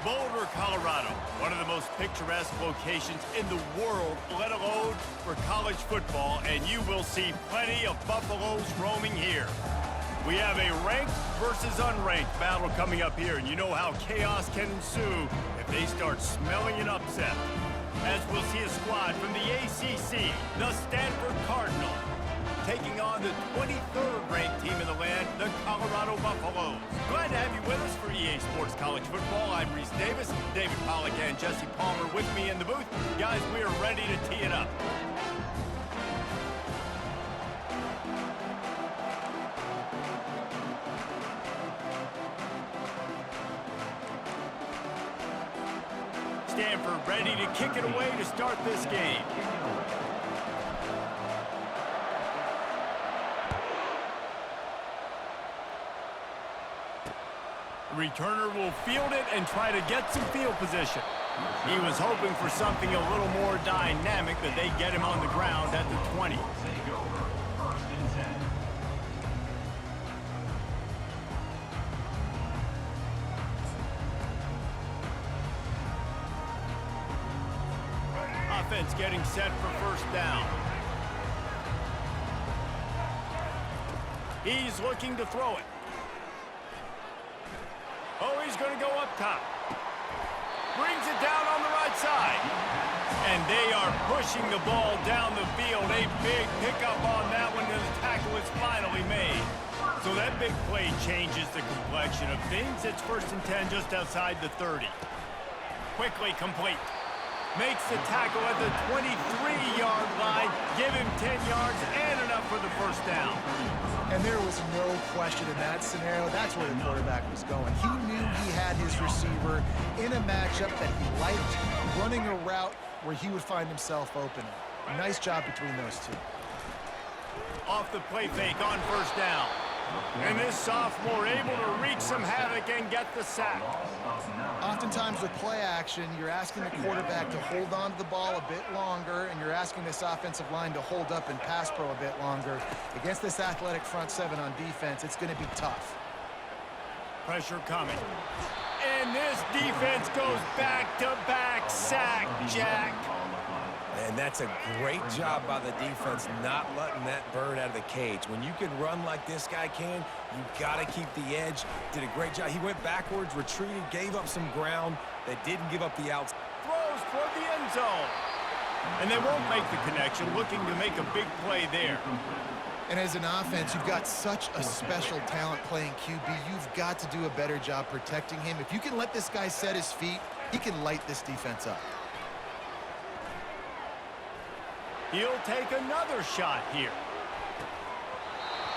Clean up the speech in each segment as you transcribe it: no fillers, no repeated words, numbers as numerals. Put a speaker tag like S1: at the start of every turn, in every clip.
S1: Boulder, Colorado, one of the most picturesque locations in the world, let alone for college football, and you will see plenty of Buffaloes roaming here. We have a ranked versus unranked battle coming up here, and you know how chaos can ensue if they start smelling an upset. As we'll see a squad from the ACC, the Stanford Cardinal, taking on the 23rd ranked team in the land, the Colorado Buffaloes. Glad to have you with us for EA Sports College Football. I'm Reese Davis, David Pollack and Jesse Palmer with me in the booth. Guys, we are ready to tee it up. Stanford ready to kick it away to start this game. Returner will field it and try to get some field position. He was hoping for something a little more dynamic, but they get him on the ground at the 20. Offense getting set for first down. He's looking to throw it. Oh, he's going to go up top. Brings it down on the right side. And they are pushing the ball down the field. A big pickup on that one, and the tackle is finally made. So that big play changes the complexion of things. It's 1st and 10 just outside the 30. Quickly complete. Makes the tackle at the 23-yard line. Give him 10 yards and enough for the first down.
S2: And there was no question in that scenario. That's where the quarterback was going. He knew he had his receiver in a matchup that he liked, running a route where he would find himself open. Nice job between those two.
S1: Off the play fake on first down. And this sophomore able to wreak some havoc and get the sack.
S2: Oftentimes with play action, you're asking the quarterback to hold on to the ball a bit longer, and you're asking this offensive line to hold up in pass pro a bit longer. Against this athletic front seven on defense, it's going to be tough.
S1: Pressure coming. And this defense goes back-to-back sack, Jack.
S3: And that's a great job by the defense not letting that bird out of the cage. When you can run like this guy can, you got to keep the edge. Did a great job. He went backwards, retreated, gave up some ground. They didn't give up the outs.
S1: Throws toward the end zone. And they won't make the connection, looking to make a big play there.
S2: And as an offense, you've got such a special talent playing QB. You've got to do a better job protecting him. If you can let this guy set his feet, he can light this defense up.
S1: He'll take another shot here.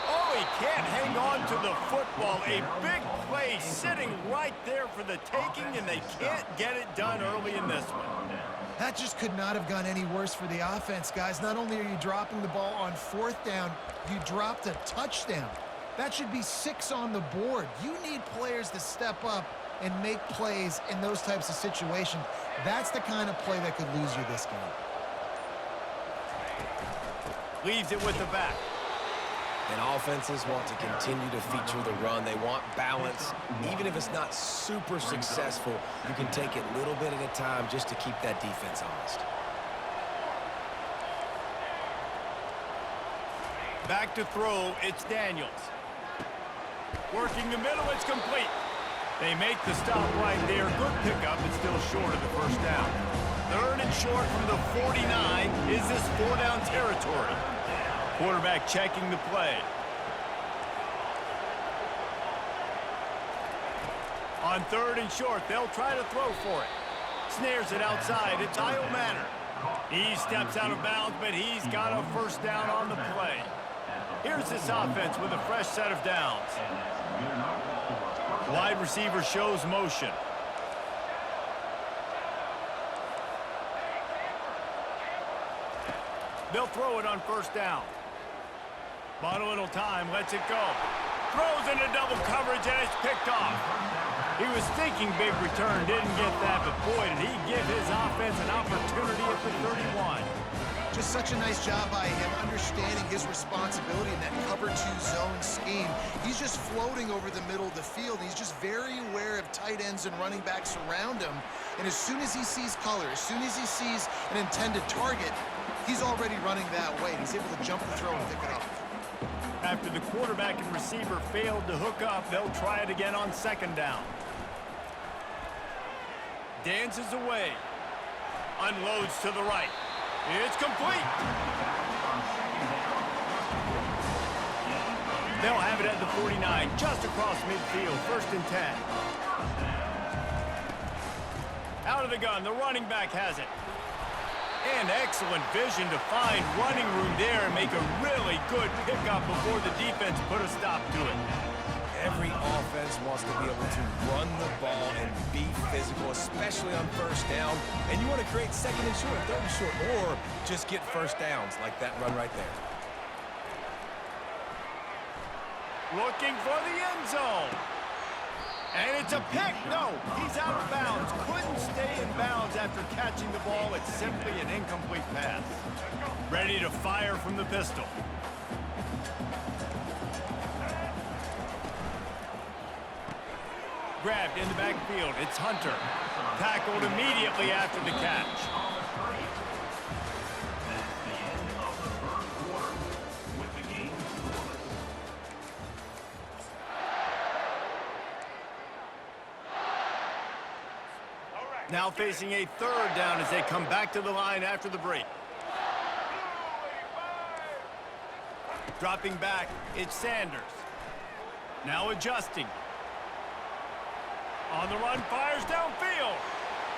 S1: Oh, he can't hang on to the football. A big play sitting right there for the taking, and they can't get it done early in this one.
S2: That just could not have gone any worse for the offense, guys. Not only are you dropping the ball on 4th down, you dropped a touchdown. That should be 6 on the board. You need players to step up and make plays in those types of situations. That's the kind of play that could lose you this game.
S1: Leaves it with the back.
S3: And offenses want to continue to feature the run. They want balance. Even if it's not super successful, you can take it a little bit at a time just to keep that defense honest.
S1: Back to throw, it's Daniels. Working the middle, it's complete. They make the stop right there. Good pickup, but still short of the first down. 3rd and short from the 49. Is this 4-down territory? Quarterback checking the play. On 3rd and short, they'll try to throw for it. Snares it outside. It's Kyle Manor. He steps out of bounds, but he's got a first down on the play. Here's this offense with a fresh set of downs. Wide receiver shows motion. They'll throw it on first down. Bought a little time, lets it go. Throws into double coverage, and it's picked off. He was thinking big return, didn't get that, but boy, did he give his offense an opportunity at the 31.
S2: Just such a nice job by him understanding his responsibility in that cover 2 zone scheme. He's just floating over the middle of the field. He's just very aware of tight ends and running backs around him. And as soon as he sees color, as soon as he sees an intended target, he's already running that way. He's able to jump the throw and pick it off.
S1: After the quarterback and receiver failed to hook up, they'll try it again on second down. Dances away. Unloads to the right. It's complete. They'll have it at the 49, just across midfield, 1st and 10. Out of the gun, the running back has it. And excellent vision to find running room there and make a really good pickup before the defense put a stop to it.
S3: Every offense wants to be able to run the ball and be physical, especially on first down. And you want to create 2nd and short, 3rd and short, or just get first downs like that run right there.
S1: Looking for the end zone. And it's a pick. No, he's out of bounds. Couldn't stay in bounds after catching the ball. It's simply an incomplete pass. Ready to fire from the pistol. Grabbed in the backfield. It's Hunter. Tackled immediately after the catch. Now facing a 3rd down as they come back to the line after the break. Dropping back, it's Sanders. Now adjusting. On the run, fires downfield.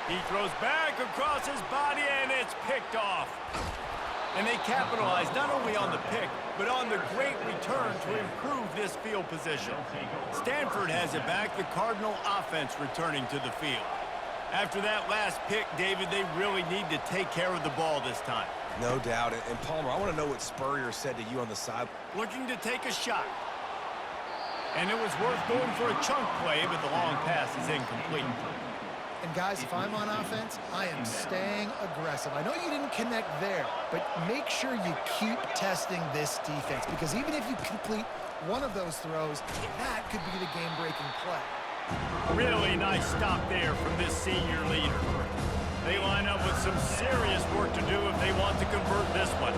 S1: He throws back across his body, and it's picked off. And they capitalize not only on the pick, but on the great return to improve this field position. Stanford has it back, the Cardinal offense returning to the field. After that last pick, David, they really need to take care of the ball this time.
S3: No doubt. And Palmer, I want to know what Spurrier said to you on the side.
S1: Looking to take a shot. And it was worth going for a chunk play, but the long pass is incomplete.
S2: And guys, if I'm on offense, I am staying aggressive. I know you didn't connect there, but make sure you keep testing this defense, because even if you complete one of those throws, that could be the game-breaking play.
S1: Really nice stop there from this senior leader. They line up with some serious work to do if they want to convert this one.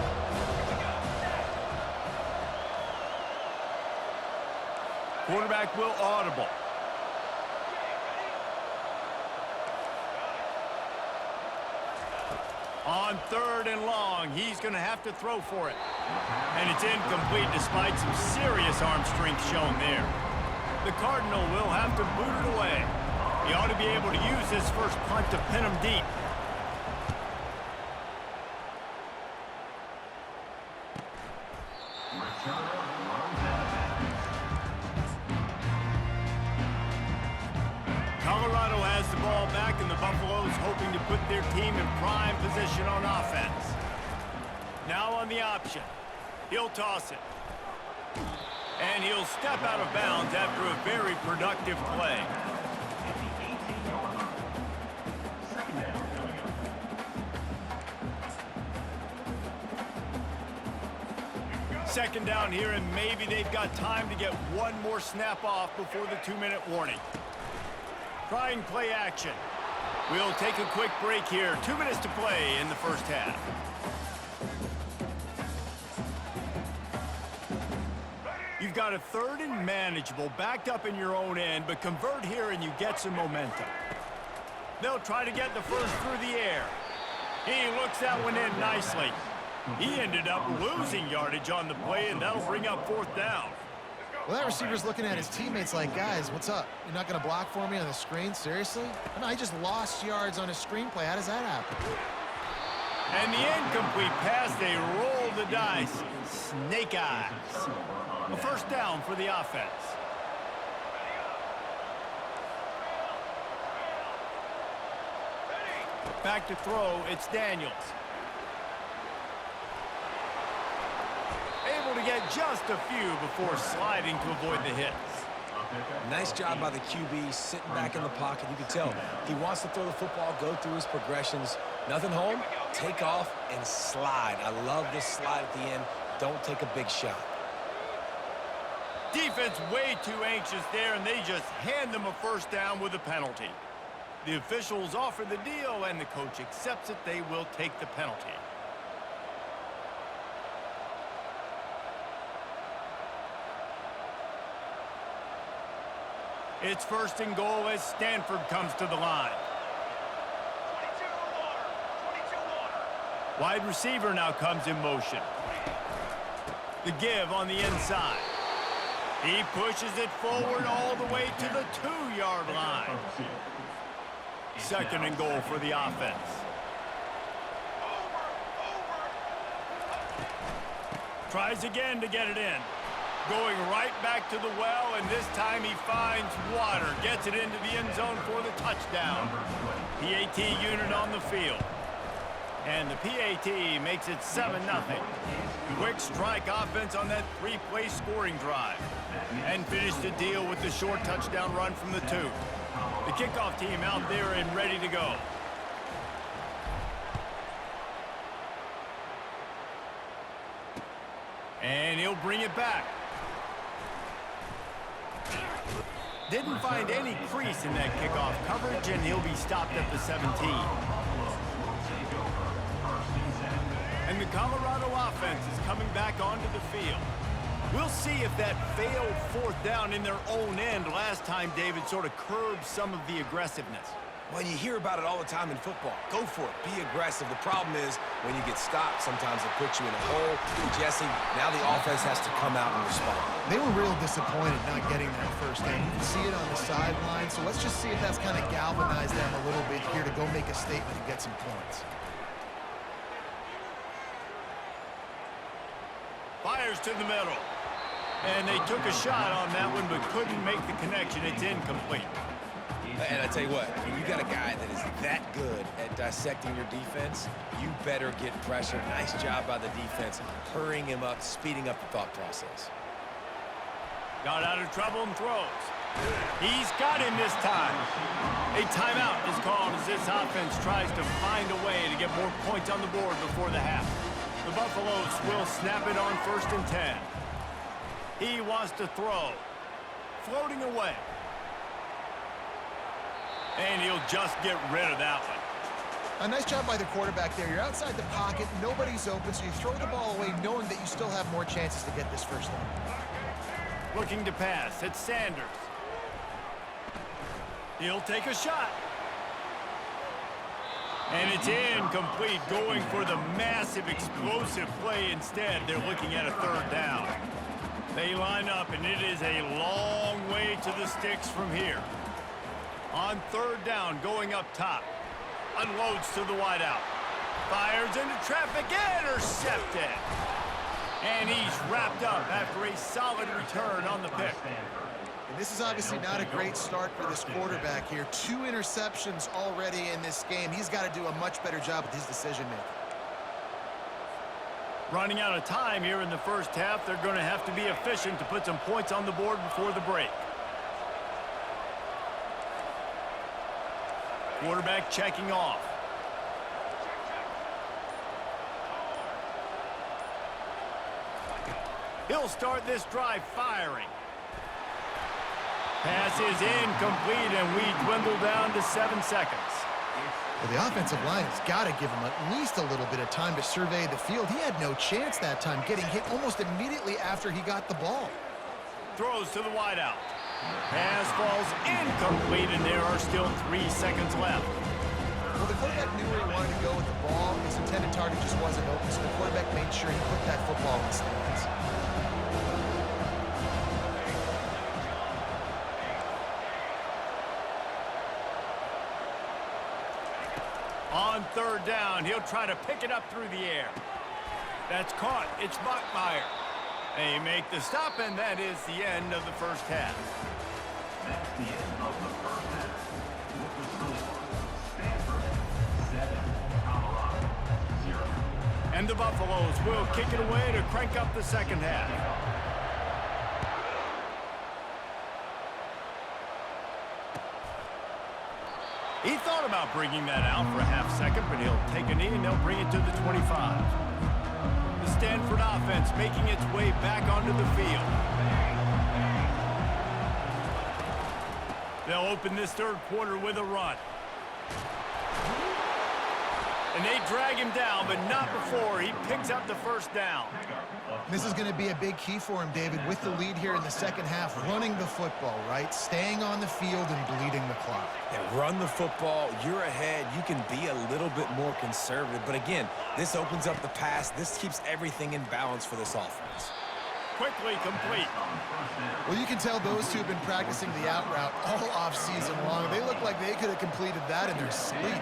S1: Quarterback will audible. On 3rd and long, he's going to have to throw for it. And it's incomplete despite some serious arm strength shown there. The Cardinal will have to boot it away. He ought to be able to use his first punt to pin him deep. Colorado has the ball back, and the Buffaloes hoping to put their team in prime position on offense. Now on the option. He'll toss it. And he'll step out of bounds after a very productive play. Second down here, and maybe they've got time to get one more snap off before the 2-minute warning. Trying play action. We'll take a quick break here. 2 minutes to play in the first half. You've got a 3rd and manageable, backed up in your own end, but convert here and you get some momentum. They'll try to get the first through the air. He looks that one in nicely. He ended up losing yardage on the play, and that'll bring up 4th down.
S2: Well, that receiver's looking at his teammates like, guys, what's up? You're not going to block for me on the screen? Seriously? I know, I just lost yards on a screenplay. How does that happen?
S1: And the incomplete pass, they roll the dice. Snake eyes. A first down for the offense. Back to throw, it's Daniels. get just a few before sliding to avoid the hits.
S3: Nice job by the QB, sitting back in the pocket. You can tell he wants to throw the football, go through his progressions. Nothing home, take off and slide. I love this slide at the end. Don't take a big shot.
S1: Defense way too anxious there, and they just hand them a first down with a penalty. The officials offer the deal, and the coach accepts it. They will take the penalty. It's first and goal as Stanford comes to the line. 22 water. Wide receiver now comes in motion. The give on the inside. He pushes it forward all the way to the 2-yard line. Second and goal for the offense. Tries again to get it in. Going right back to the well, and this time he finds water. Gets it into the end zone for the touchdown. PAT unit on the field. And the PAT makes it 7-0. Quick strike offense on that 3-play scoring drive. And finished the deal with the short touchdown run from the 2. The kickoff team out there and ready to go. And he'll bring it back. Didn't find any crease in that kickoff coverage, and he'll be stopped at the 17. And the Colorado offense is coming back onto the field. We'll see if that failed fourth down in their own end last time, David, sort of curbed some of the aggressiveness.
S3: Well, you hear about it all the time in football. Go for it. Be aggressive. The problem is when you get stopped, sometimes it puts you in a hole. And Jesse, now the offense has to come out and respond.
S2: They were real disappointed not getting that first down. You can see it on the sideline, so let's just see if that's kind of galvanized them a little bit here to go make a statement and get some points.
S1: Fires to the middle. And they took a shot on that one, but couldn't make the connection. It's incomplete.
S3: And I tell you what, when you got a guy that is that good at dissecting your defense, you better get pressure. Nice job by the defense, hurrying him up, speeding up the thought process.
S1: Got out of trouble and throws. He's got him this time. A timeout is called as this offense tries to find a way to get more points on the board before the half. The Buffaloes will snap it on 1st and 10. He wants to throw. Floating away. And he'll just get rid of that one.
S2: A nice job by the quarterback there. You're outside the pocket, nobody's open, so you throw the ball away knowing that you still have more chances to get this first down.
S1: Looking to pass. It's Sanders. He'll take a shot. And it's incomplete, going for the massive explosive play instead. They're looking at a 3rd down. They line up, and it is a long way to the sticks from here. On 3rd down, going up top. Unloads to the wideout. Fires into traffic, intercepted. And he's wrapped up after a solid return on the pick.
S2: And this is obviously not a great start for this quarterback here. 2 interceptions already in this game. He's got to do a much better job with his decision-making.
S1: Running out of time here in the first half. They're going to have to be efficient to put some points on the board before the break. Quarterback checking off. He'll start this drive firing. Pass is incomplete, and we dwindle down to 7 seconds.
S2: Well, the offensive line has got to give him at least a little bit of time to survey the field. He had no chance that time, getting hit almost immediately after he got the ball.
S1: Throws to the wideout. Pass falls incomplete, and there are still 3 seconds left.
S2: Well, the quarterback knew where he wanted to go with the ball. His intended target just wasn't open, so the quarterback made sure he put that football in the stands.
S1: On 3rd down, he'll try to pick it up through the air. That's caught. It's Bachmeier. They make the stop, and that is the end of the first half.
S4: That's the end of the first half. With the score, Stanford 7, Colorado 0.
S1: And the Buffaloes will kick it away to crank up the second half. He thought about bringing that out for a half second, but he'll take a knee and they'll bring it to the 25. The Stanford offense making its way back onto the field. They'll open this third quarter with a run. And they drag him down, but not before he picks up the first down.
S2: This is going to be a big key for him, David, with the lead here in the second half, running the football, right? Staying on the field and bleeding the clock.
S3: Yeah, run the football. You're ahead. You can be a little bit more conservative. But again, this opens up the pass. This keeps everything in balance for this offense.
S1: Quickly complete.
S2: Well, you can tell those two have been practicing the out route all off-season long. They look like they could have completed that in their sleep.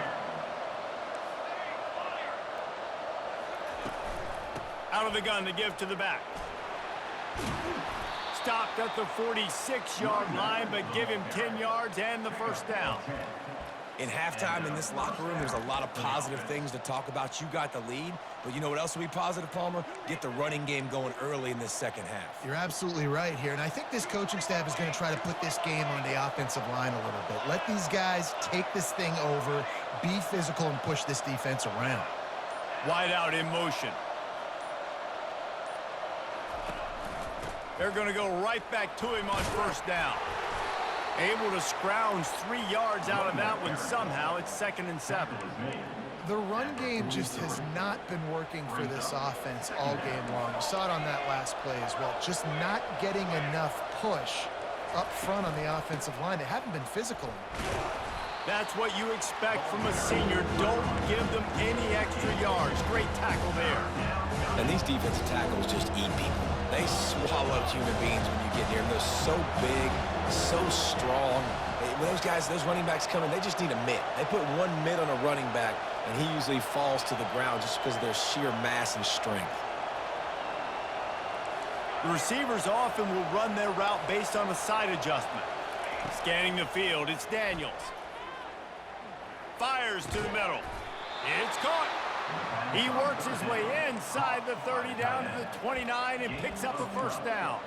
S1: Out of the gun to give to the back. Stopped at the 46-yard line, but give him 10 yards and the first down.
S3: In halftime in this locker room, there's a lot of positive things to talk about. You got the lead, but you know what else will be positive, Palmer? Get the running game going early in this second half.
S2: You're absolutely right here, and I think this coaching staff is going to try to put this game on the offensive line a little bit. Let these guys take this thing over, be physical, and push this defense around.
S1: Wide out in motion. They're going to go right back to him on first down. Able to scrounge 3 yards out of that one somehow. It's 2nd and 7.
S2: The run game just has not been working for this offense all game long. You saw it on that last play as well. Just not getting enough push up front on the offensive line. They haven't been physical.
S1: That's what you expect from a senior. Don't give them any extra yards. Great tackle there.
S3: And these defensive tackles just eat people. They swallow human beings when you get near them. They're so big, so strong. When those guys, those running backs come in, they just need a mitt. They put one mitt on a running back, and he usually falls to the ground just because of their sheer mass and strength.
S1: The receivers often will run their route based on a side adjustment. Scanning the field, it's Daniels. Fires to the middle. It's caught. He works his way inside the 30 down to the 29 and picks up a first down.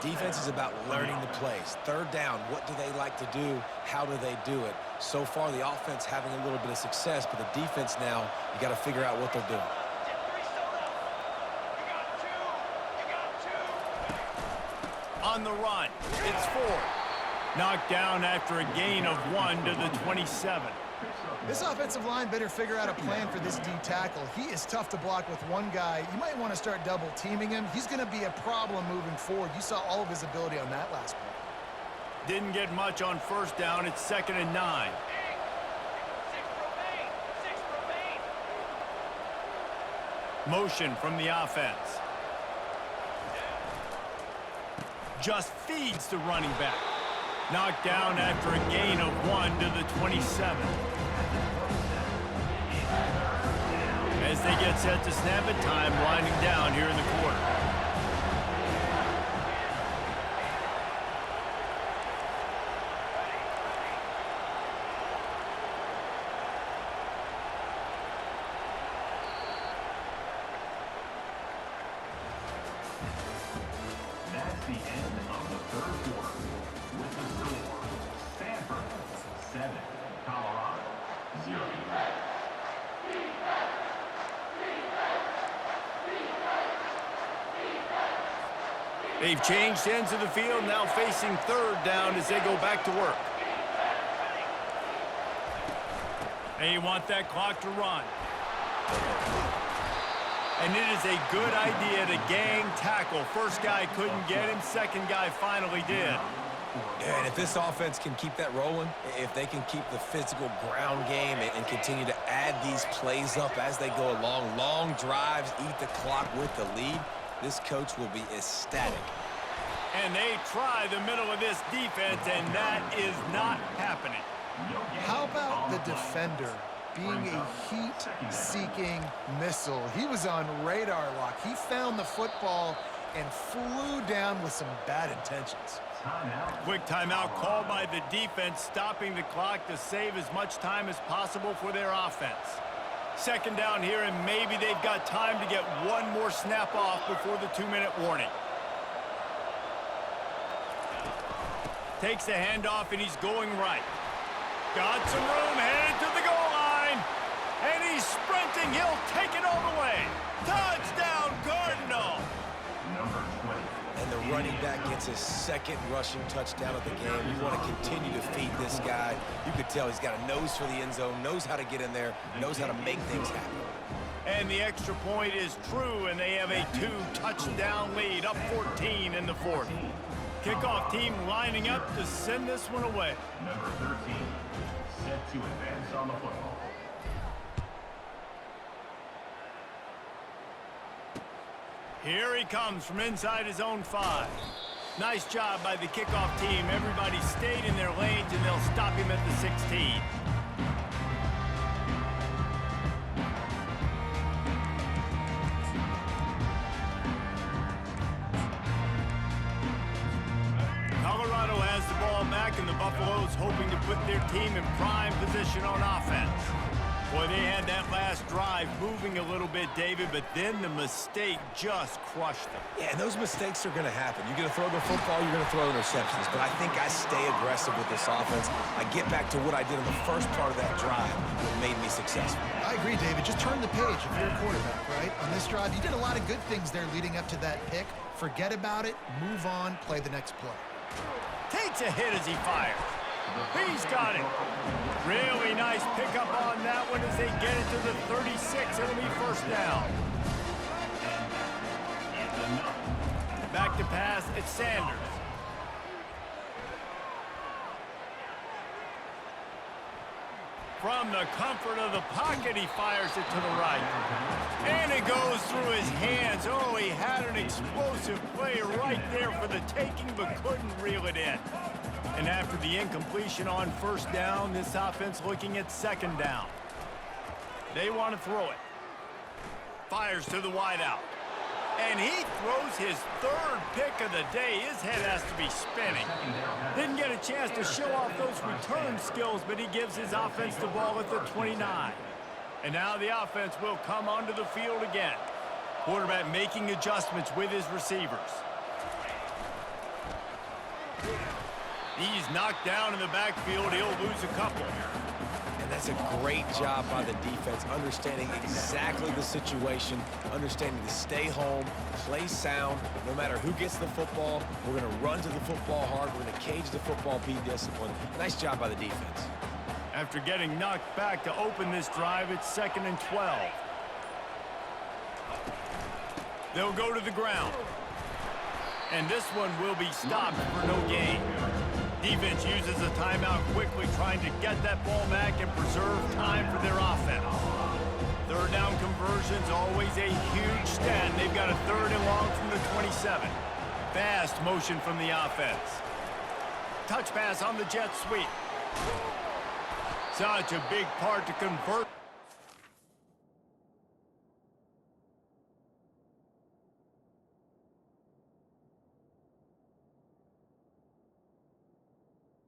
S3: Defense is about learning the plays. Third down, what do they like to do? How do they do it? So far, the offense having a little bit of success, but the defense now, you got to figure out what they're doing.
S1: On the run, it's Ford. Knocked down after a gain of 1 to the 27.
S2: This offensive line better figure out a plan for this D tackle. He is tough to block with one guy. You might want to start double teaming him. He's going to be a problem moving forward. You saw all of his ability on that last play.
S1: Didn't get much on first down. It's 2nd and 9. Motion from the offense. Just feeds the running back. Knocked down after a gain of 1 to the 27. As they get set to snap it, time winding down here in the quarter.
S4: That's the end of the third quarter. With the score, Stanford 7, Colorado 0.
S1: They've changed ends of the field, now facing third down as they go back to work. They want that clock to run. And it is a good idea to gang tackle. First guy couldn't get him, second guy finally did.
S3: Yeah, and if this offense can keep that rolling, if they can keep the physical ground game and continue to add these plays up as they go along, long drives, eat the clock with the lead, this coach will be ecstatic.
S1: And they try the middle of this defense, and that is not happening.
S2: How about the defender being a heat-seeking missile? He was on radar lock. He found the football and flew down with some bad intentions.
S1: Quick timeout called by the defense, stopping the clock to save as much time as possible for their offense. Second down here, and maybe they've got time to get one more snap off before the 2-minute warning. Takes the handoff, and he's going right. Got some room, headed to the goal line. And he's sprinting. He'll take it all the way. Touchdown, Cardinal.
S4: Number 20.
S3: And the running back gets his second rushing touchdown of the game. You want to continue to feed this guy. You could tell he's got a nose for the end zone, knows how to get in there, knows how to make things happen.
S1: And the extra point is true, and they have a 2-touchdown lead, up 14 in the fourth. Kickoff team lining up to send this one away.
S4: Number 13. Set to advance on the football.
S1: Here he comes from inside his own 5. Nice job by the kickoff team. Everybody stayed in their lanes, and they'll stop him at the 16. Colorado has the ball back, and the Buffaloes hoping to put their team in prime position on offense. Boy, they had that last drive moving a little bit, David, but then the mistake just crushed them.
S3: Yeah, and those mistakes are going to happen. You're going to throw the football, you're going to throw interceptions. But I think I stay aggressive with this offense. I get back to what I did in the first part of that drive that made me successful.
S2: I agree, David. Just turn the page if you're a quarterback, right? On this drive, you did a lot of good things there leading up to that pick. Forget about it, move on, play the next play.
S1: Takes a hit as he fires. He's got it. Really nice pickup on that one as they get it to the 36. It'll be first down. Back to pass, it's Sanders. From the comfort of the pocket, he fires it to the right. And it goes through his hands. Oh, he had an explosive play right there for the taking, but couldn't reel it in. And after the incompletion on first down, this offense looking at second down. They want to throw it. Fires to the wideout. And he throws his third pick of the day. His head has to be spinning. Didn't get a chance to show off those return skills, but he gives his offense the ball at the 29. And now the offense will come onto the field again. Quarterback making adjustments with his receivers. He's knocked down in the backfield. He'll lose a couple.
S3: And that's a great job by the defense, understanding exactly the situation, understanding to stay home, play sound. No matter who gets the football, we're going to run to the football hard. We're going to cage the football, be disciplined. Nice job by the defense.
S1: After getting knocked back to open this drive, it's 2nd and 12. They'll go to the ground. And this one will be stopped for no gain. Defense uses a timeout quickly, trying to get that ball back and preserve time for their offense. Third down conversion's always a huge stat. They've got a 3rd and long from the 27. Fast motion from the offense. Touch pass on the jet sweep. Such a big part to convert.